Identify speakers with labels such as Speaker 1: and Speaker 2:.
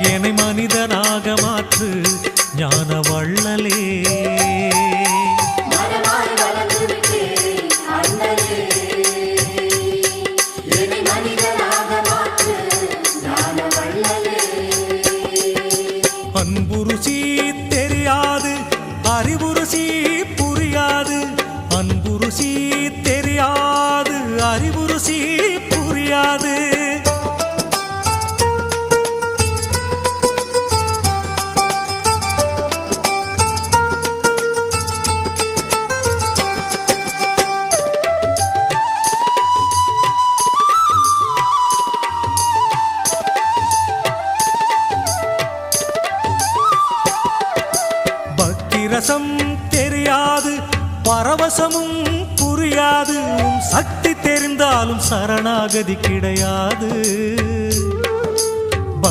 Speaker 1: என்னை மனிதனாக மாற்று ஞான வள்ளலே. அன்புருசி தெரியாது அறிவுருசி புரியாது, அன்புருசி தெரியாது அறிவுருசி புரியாது. ரசம் தெரியாது பரவசமும் புரியாது, சக்தி தெரிந்தாலும் சரணாகதி கிடையாது.